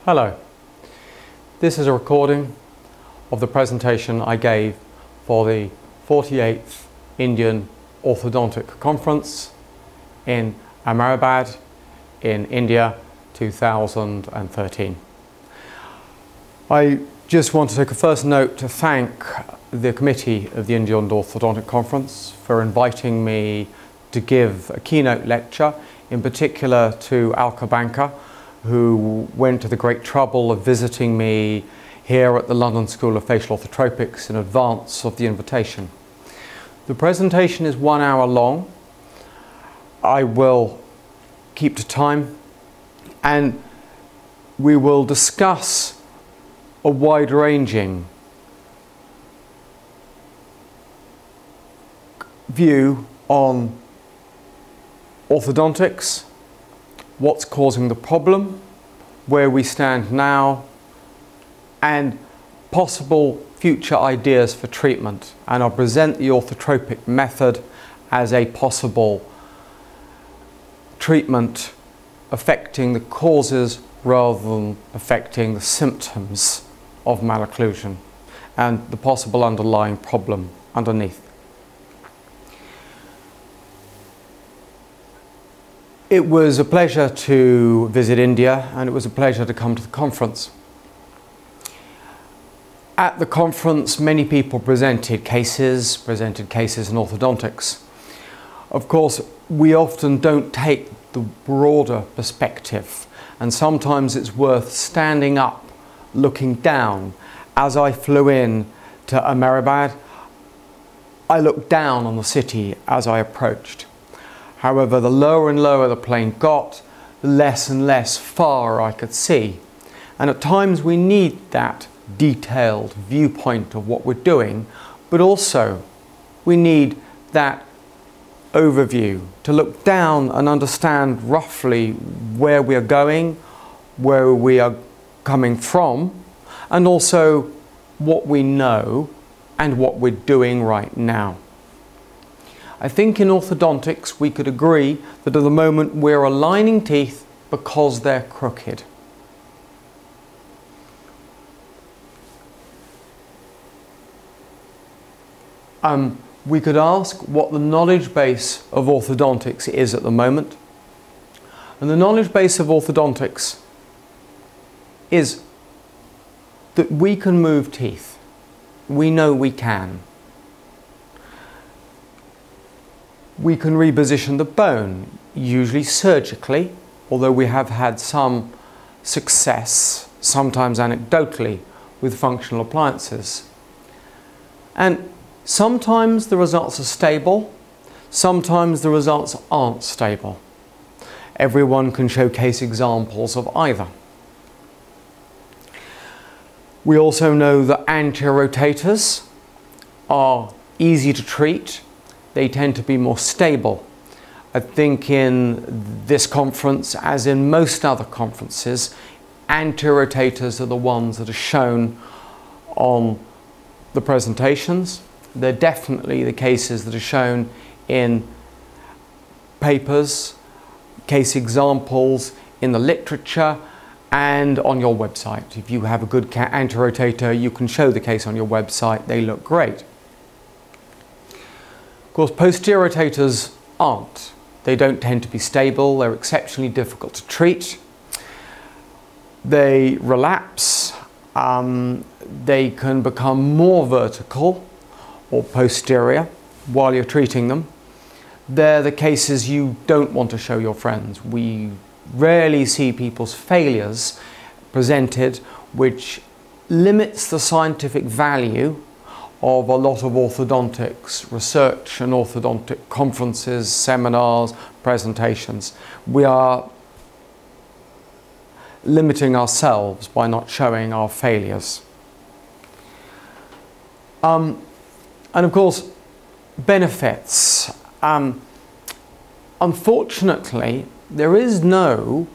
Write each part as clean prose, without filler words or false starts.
Hello, this is a recording of the presentation I gave for the 48th Indian Orthodontic Conference in Ahmedabad in India 2013. I just want to take a first note to thank the committee of the Indian Orthodontic Conference for inviting me to give a keynote lecture, in particular to Alka Banka, who went to the great trouble of visiting me here at the London School of Facial Orthotropics in advance of the invitation. The presentation is 1 hour long. I will keep to time, and we will discuss a wide-ranging view on orthodontics, what's causing the problem, where we stand now, and possible future ideas for treatment. And I'll present the orthotropic method as a possible treatment affecting the causes rather than affecting the symptoms of malocclusion and the possible underlying problem underneath. It was a pleasure to visit India, and it was a pleasure to come to the conference. At the conference, many people presented cases in orthodontics. Of course, we often don't take the broader perspective, and sometimes it's worth standing up, looking down. As I flew in to Ahmedabad, I looked down on the city as I approached. However, the lower and lower the plane got, the less and less far I could see. And at times we need that detailed viewpoint of what we're doing, but also we need that overview to look down and understand roughly where we are going, where we are coming from, and also what we know and what we're doing right now. I think in orthodontics we could agree that at the moment we're aligning teeth because they're crooked. We could ask what the knowledge base of orthodontics is at the moment. And the knowledge base of orthodontics is that we can move teeth. We know we can. We can reposition the bone, usually surgically, although we have had some success, sometimes anecdotally, with functional appliances. And sometimes the results are stable, sometimes the results aren't stable. Everyone can showcase examples of either. We also know that anti-rotators are easy to treat. They tend to be more stable. I think in this conference, as in most other conferences, anti-rotators are the ones that are shown on the presentations. They're definitely the cases that are shown in papers, case examples in the literature, and on your website. If you have a good anti-rotator, you can show the case on your website. They look great. Of course, posterior rotators aren't. They don't tend to be stable. They're exceptionally difficult to treat. They relapse. They can become more vertical or posterior while you're treating them. They're the cases you don't want to show your friends. We rarely see people's failures presented, which limits the scientific value of a lot of orthodontics research and orthodontic conferences, seminars, presentations. We are limiting ourselves by not showing our failures. And of course, benefits. Unfortunately, there is no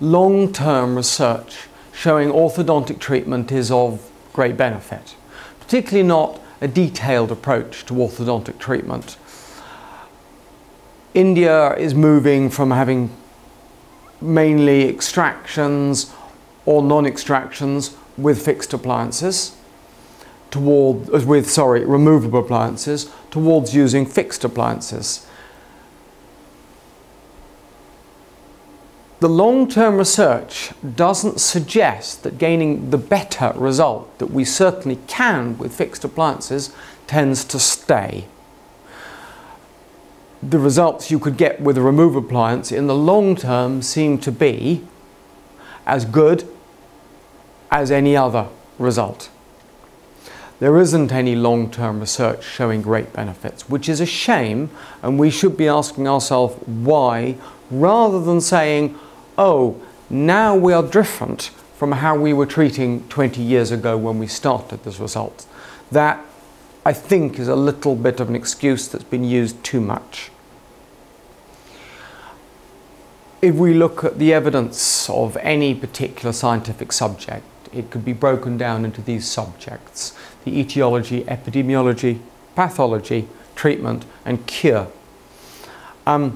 long-term research showing orthodontic treatment is of great benefit, particularly not a detailed approach to orthodontic treatment. India is moving from having mainly extractions or non-extractions with fixed appliances, removable appliances, towards using fixed appliances. The long-term research doesn't suggest that gaining the better result that we certainly can with fixed appliances tends to stay. The results you could get with a removable appliance in the long term seem to be as good as any other result. There isn't any long-term research showing great benefits, which is a shame, and we should be asking ourselves why, rather than saying, oh, now we are different from how we were treating 20 years ago when we started this result. That, I think, is a little bit of an excuse that's been used too much. If we look at the evidence of any particular scientific subject, it could be broken down into these subjects: the etiology, epidemiology, pathology, treatment, and cure. The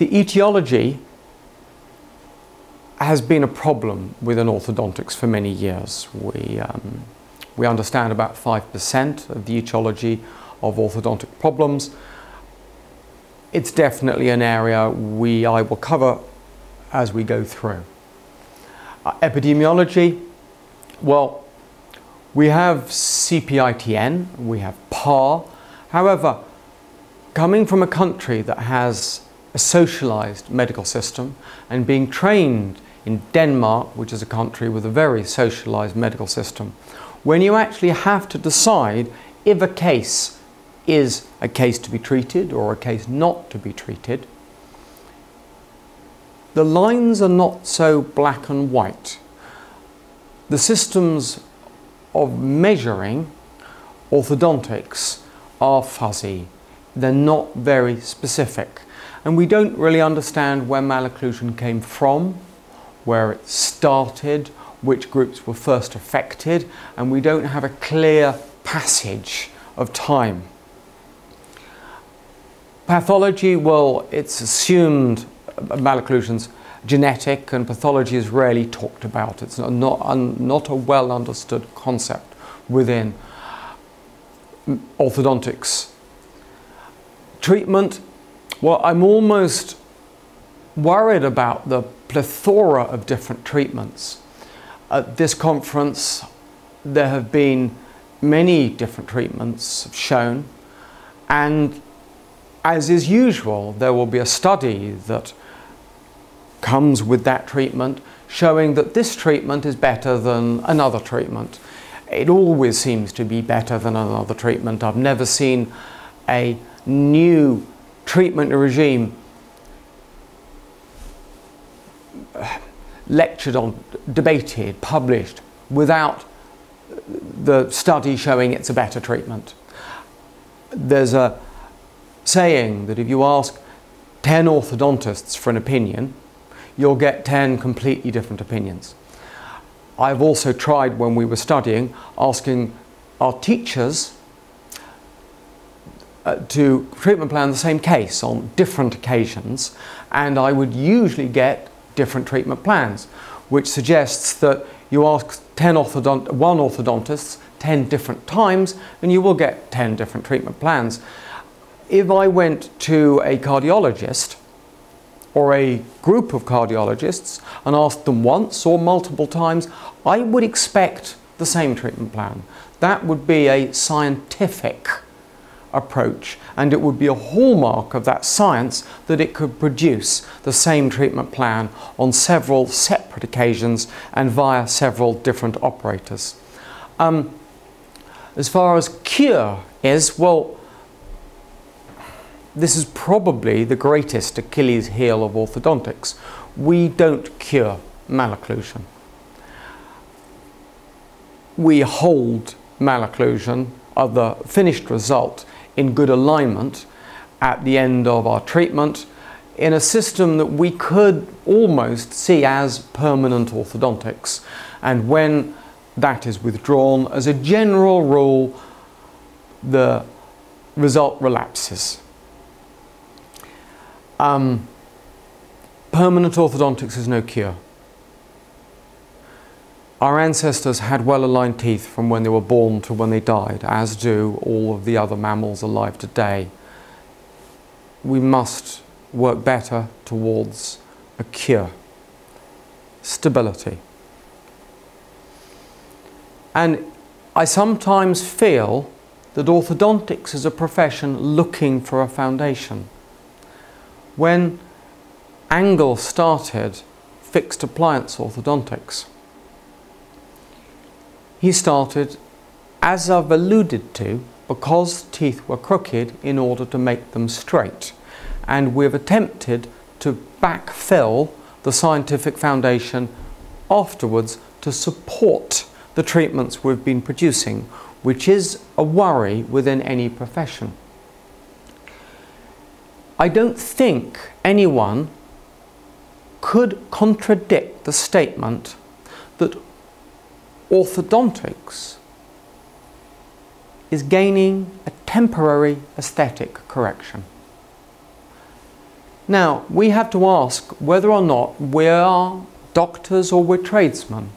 etiology has been a problem within orthodontics for many years. We understand about 5% of the etiology of orthodontic problems. It's definitely an area I will cover as we go through. Epidemiology, well, we have CPITN, we have PAR. However, coming from a country that has a socialized medical system and being trained in Denmark, which is a country with a very socialized medical system, when you actually have to decide if a case is a case to be treated or a case not to be treated, the lines are not so black and white. The systems of measuring orthodontics are fuzzy. They're not very specific. And we don't really understand where malocclusion came from, where it started, which groups were first affected, and we don't have a clear passage of time. Pathology, well, it's assumed malocclusion's genetic, and pathology is rarely talked about. It's not a well understood concept within orthodontics. Treatment, well, I'm almost worried about the plethora of different treatments. At this conference, there have been many different treatments shown, and as is usual, there will be a study that comes with that treatment showing that this treatment is better than another treatment. It always seems to be better than another treatment. I've never seen a new treatment regime lectured on, debated, published without the study showing it's a better treatment. There's a saying that if you ask 10 orthodontists for an opinion, you'll get 10 completely different opinions. I've also tried, when we were studying, asking our teachers to treatment plan the same case on different occasions, and I would usually get different treatment plans, which suggests that you ask one orthodontist 10 different times and you will get 10 different treatment plans. If I went to a cardiologist or a group of cardiologists and asked them once or multiple times, I would expect the same treatment plan. That would be a scientific approach, and it would be a hallmark of that science that it could produce the same treatment plan on several separate occasions and via several different operators. As far as cure is, well, this is probably the greatest Achilles heel of orthodontics. We don't cure malocclusion. We hold malocclusion, or the finished result, in good alignment at the end of our treatment in a system that we could almost see as permanent orthodontics. And when that is withdrawn, as a general rule, the result relapses. Permanent orthodontics is no cure. our ancestors had well-aligned teeth from when they were born to when they died, as do all of the other mammals alive today. We must work better towards a cure. Stability. And I sometimes feel that orthodontics is a profession looking for a foundation. When Angle started fixed appliance orthodontics, he started, as I've alluded to, because teeth were crooked in order to make them straight. And we've attempted to backfill the scientific foundation afterwards to support the treatments we've been producing, which is a worry within any profession. I don't think anyone could contradict the statement that orthodontics is gaining a temporary aesthetic correction. Now, we have to ask whether or not we are doctors or we're tradesmen.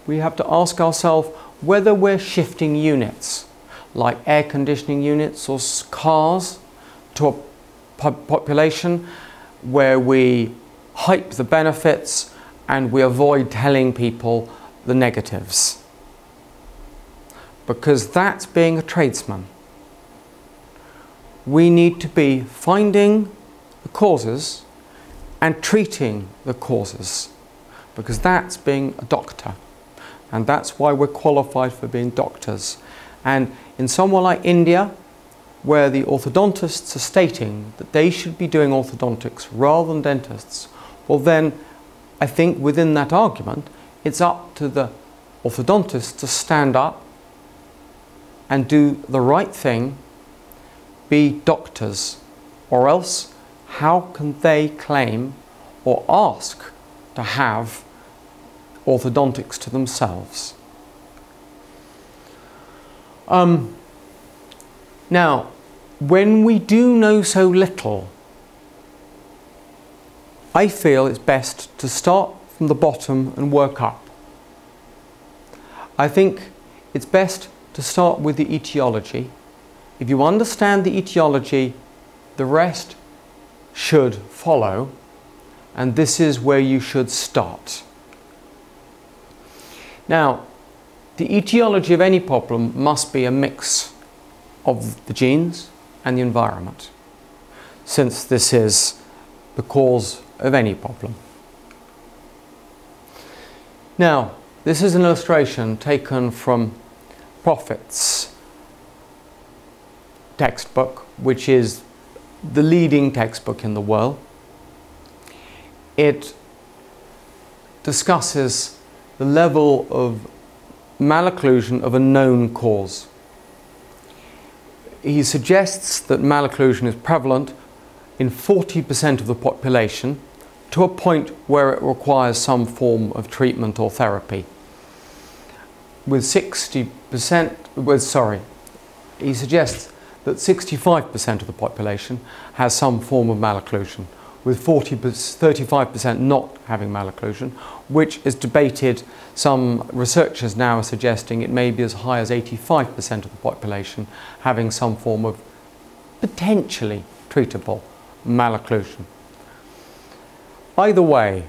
We have to ask ourselves whether we're shifting units, like air conditioning units or cars, to a population where we hype the benefits and we avoid telling people the negatives. Because that's being a tradesman. We need to be finding the causes and treating the causes, because that's being a doctor. And that's why we're qualified for being doctors. And in somewhere like India, where the orthodontists are stating that they should be doing orthodontics rather than dentists, well then, I think within that argument, it's up to the orthodontists to stand up and do the right thing, be doctors, or else how can they claim or ask to have orthodontics to themselves? Now, when we do know so little, I feel it's best to start from the bottom and work up. I think it's best to start with the etiology. If you understand the etiology, the rest should follow, and this is where you should start. Now, the etiology of any problem must be a mix of the genes and the environment, since this is the cause of any problem. Now, this is an illustration taken from Prophet's textbook, which is the leading textbook in the world. It discusses the level of malocclusion of a known cause. He suggests that malocclusion is prevalent in 40% of the population, to a point where it requires some form of treatment or therapy. With 60%, he suggests that 65% of the population has some form of malocclusion, with 35% not having malocclusion, which is debated. Some researchers now are suggesting it may be as high as 85% of the population having some form of potentially treatable malocclusion. Either way,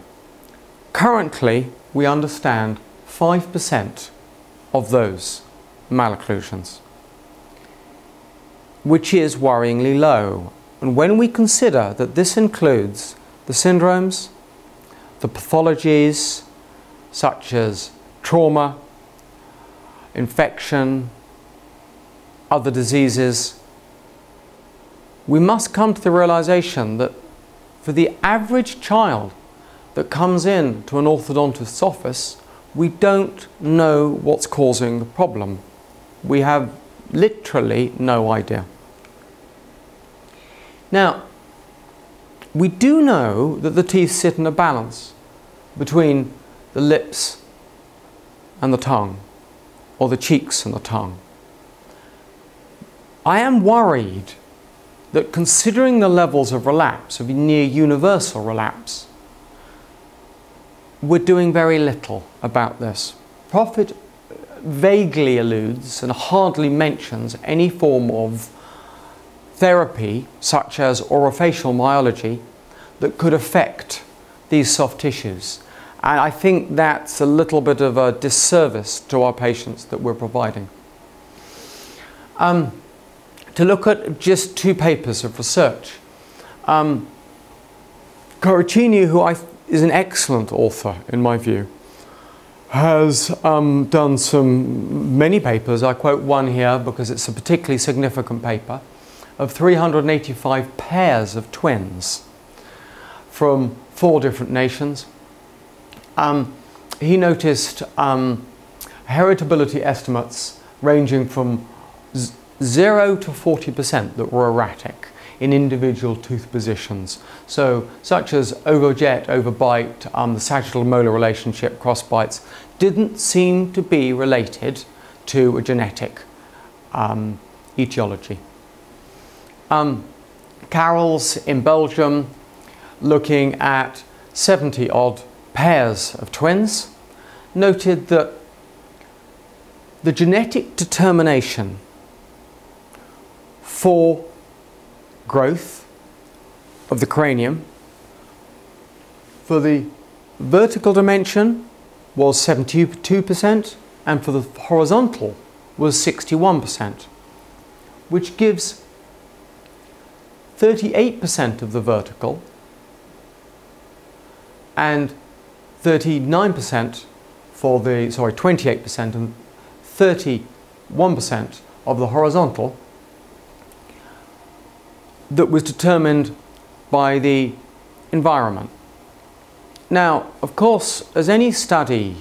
currently we understand 5% of those malocclusions, which is worryingly low. And when we consider that this includes the syndromes, the pathologies such as trauma, infection, other diseases, we must come to the realization that for the average child that comes in to an orthodontist's office, we don't know what's causing the problem. We have literally no idea. Now, we do know that the teeth sit in a balance between the lips and the tongue, or the cheeks and the tongue. I am worried that, considering the levels of relapse, of near universal relapse, we're doing very little about this. Profit vaguely alludes and hardly mentions any form of therapy, such as orofacial myology, that could affect these soft tissues. And I think that's a little bit of a disservice to our patients that we're providing. To look at just 2 papers of research. Corricini, who is an excellent author in my view, has done many papers. I quote one here because it's a particularly significant paper, of 385 pairs of twins from 4 different nations. He noticed heritability estimates ranging from 0 to 40% that were erratic in individual tooth positions. So, such as overjet, overbite, the sagittal-molar relationship, cross bites, didn't seem to be related to a genetic etiology. Carroll's in Belgium, looking at 70-odd pairs of twins, noted that the genetic determination for growth of the cranium for the vertical dimension was 72% and for the horizontal was 61%, which gives 38% of the vertical and 39% for the, 28% and 31% of the horizontal that was determined by the environment. Now, of course, as any study's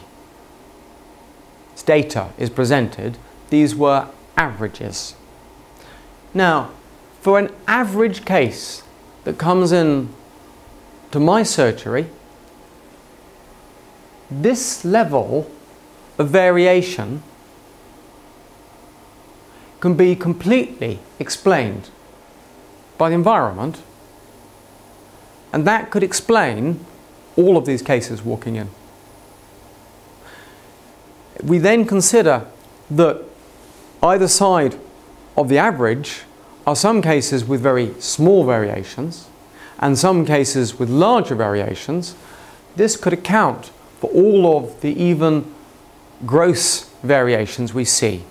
data is presented, these were averages. Now, for an average case that comes in to my surgery, this level of variation can be completely explained by the environment, and that could explain all of these cases walking in. We then consider that either side of the average are some cases with very small variations and some cases with larger variations. This could account for all of the even gross variations we see.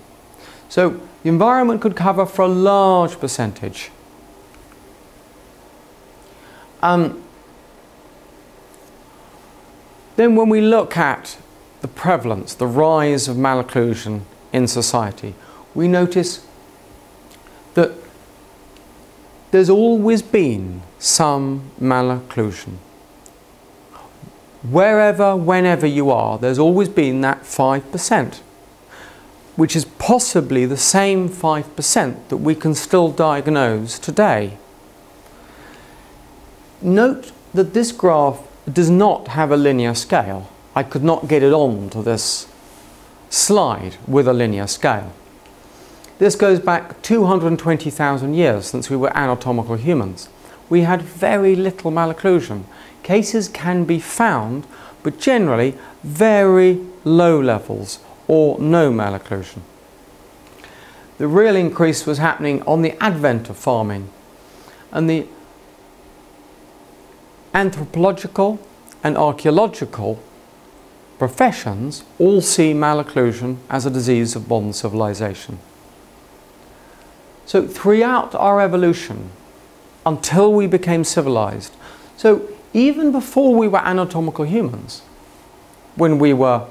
So the environment could cover for a large percentage. Then when we look at the prevalence, the rise of malocclusion in society, we notice that there's always been some malocclusion. Wherever, whenever you are, there's always been that 5%, which is possibly the same 5% that we can still diagnose today. Note that this graph does not have a linear scale. I could not get it onto this slide with a linear scale. This goes back 220,000 years since we were anatomical humans. We had very little malocclusion. Cases can be found, but generally very low levels or no malocclusion. The real increase was happening on the advent of farming, and the anthropological and archaeological professions all see malocclusion as a disease of modern civilization. So throughout our evolution, until we became civilized, so even before we were anatomical humans, when we were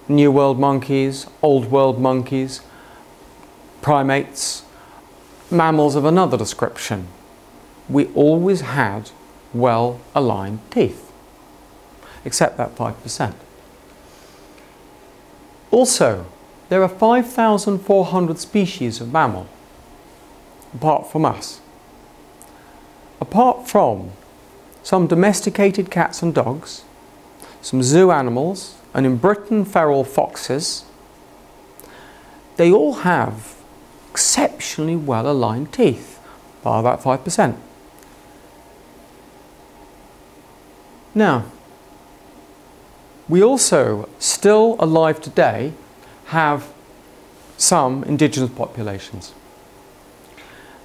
New World monkeys, Old World monkeys, primates, mammals of another description, we always had well-aligned teeth, except that 5%. Also, there are 5,400 species of mammal, apart from us. Apart from some domesticated cats and dogs, some zoo animals, and in Britain feral foxes, they all have exceptionally well-aligned teeth, bar about 5%. Now, We also, still alive today, have some indigenous populations.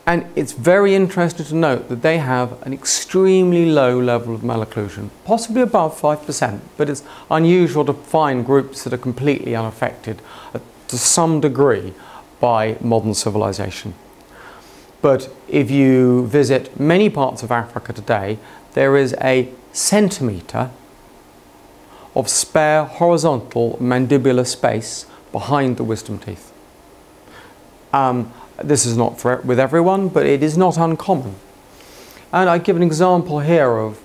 And it's very interesting to note that they have an extremely low level of malocclusion, possibly above 5%, but it's unusual to find groups that are completely unaffected to some degree by modern civilization. But if you visit many parts of Africa today, there is a centimetre of spare horizontal mandibular space behind the wisdom teeth. This is not with everyone, but it is not uncommon. And I give an example here of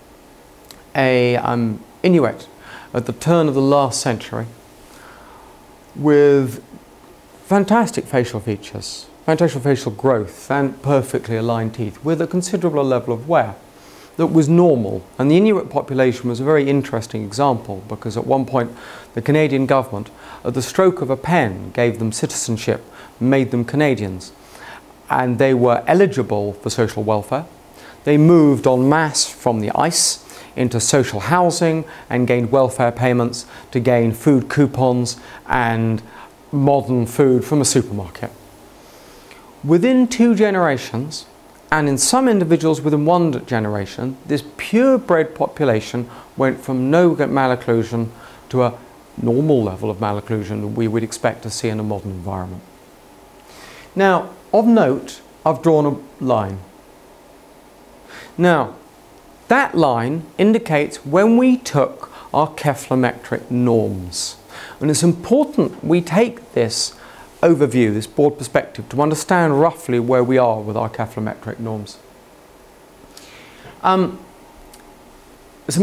a Inuit at the turn of the last century with fantastic facial features, fantastic facial growth and perfectly aligned teeth with a considerable level of wear that was normal. And the Inuit population was a very interesting example because at one point the Canadian government, at the stroke of a pen, gave them citizenship, made them Canadians. And they were eligible for social welfare. They moved en masse from the ice into social housing and gained welfare payments to gain food coupons and modern food from a supermarket. Within 2 generations, and in some individuals within 1 generation, this purebred population went from no malocclusion to a normal level of malocclusion that we would expect to see in a modern environment. Now, of note, I've drawn a line. Now, that line indicates when we took our cephalometric norms. And it's important we take this overview, this broad perspective, to understand roughly where we are with our cephalometric norms. Some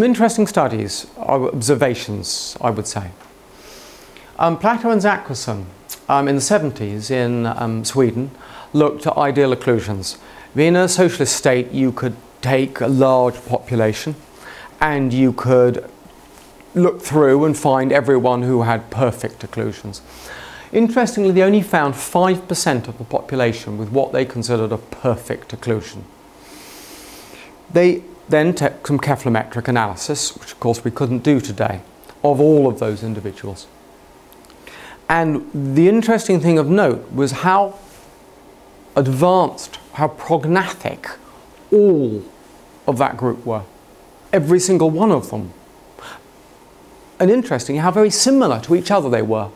interesting studies, observations, I would say. Plato and Zachrisson in the 70s in Sweden looked at ideal occlusions. In a socialist state, you could take a large population and you could look through and find everyone who had perfect occlusions. Interestingly, they only found 5% of the population with what they considered a perfect occlusion. They then took some cephalometric analysis, which of course we couldn't do today, of all of those individuals. And the interesting thing of note was how advanced, how prognatic all of that group were. Every single one of them. And interesting how very similar to each other they were.